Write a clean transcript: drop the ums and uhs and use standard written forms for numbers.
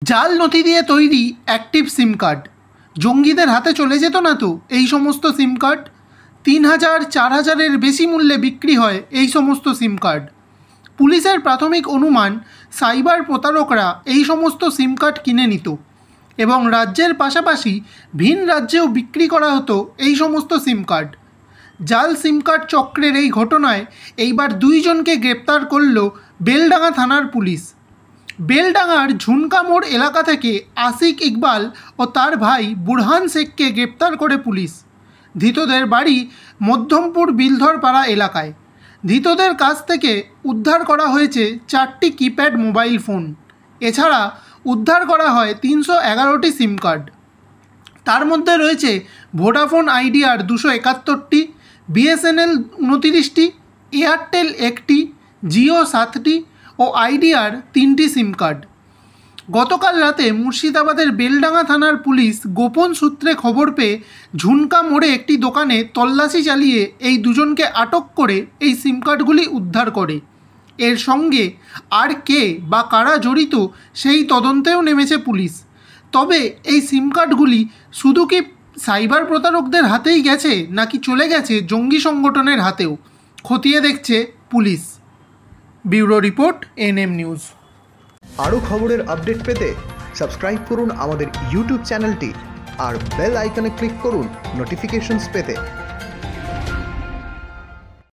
জাল নথি দিয়ে তৈরি অ্যাক্টিভ সিম কার্ড জঙ্গিদের হাতে চলে যেত না তো এই সমস্ত সিম কার্ড। ৩,০০০ ৪,০০০-এর বেশি মূল্যে বিক্রি হয় এই সমস্ত সিম কার্ড। পুলিশের প্রাথমিক অনুমান সাইবার প্রতারকরা এই সমস্ত সিম কার্ড কিনে নিত এবং রাজ্যের পাশাপাশি ভিন রাজ্যেও বিক্রি করা হতো এই সমস্ত সিম কার্ড। জাল সিম কার্ড চক্রের এই ঘটনায় এইবার ২ জনকে গ্রেপ্তার করল বেলডাঙ্গা থানার পুলিশ। বেলডাঙ্গার ঝুনকা মোড় এলাকা থেকে আশিক ইকবাল ও তার ভাই বুরহান শেখকে গ্রেপ্তার করে পুলিশ। ধৃতদের বাড়ি মধ্যমপুর বিলধরপাড়া এলাকায়। ধৃতদের কাছ থেকে উদ্ধার করা হয়েছে ৪টি কিপ্যাড মোবাইল ফোন। এছাড়া উদ্ধার করা হয় ৩১১টি সিম কার্ড। তার মধ্যে রয়েছে ভোডাফোন আইডিয়ার ২৭১টি, বিএসএনএল ২৯টি, এয়ারটেল ১টি, জিও ৭টি ও আইডিয়ার ৩টি সিম কার্ড। গতকাল রাতে মুর্শিদাবাদের বেলডাঙ্গা থানার পুলিশ গোপন সূত্রে খবর পেয়ে ঝুনকা মোড়ে একটি দোকানে তল্লাশি চালিয়ে এই দুজনকে আটক করে এই সিম কার্ডগুলি উদ্ধার করে। এর সঙ্গে আর কে বা কারা জড়িত সেই তদন্তেও নেমেছে পুলিশ। তবে এই সিম কার্ডগুলি শুধু কি সাইবার প্রতারকদের হাতেই গেছে নাকি চলে গেছে জঙ্গি সংগঠনের হাতেও, খতিয়ে দেখছে police. Bureau report, NM news. আরও খবরের আপডেট পেতে সাবস্ক্রাইব করুন আমাদের ইউটিউব চ্যানেলটি আর বেল আইকনে ক্লিক করুন নোটিফিকেশনস পেতে।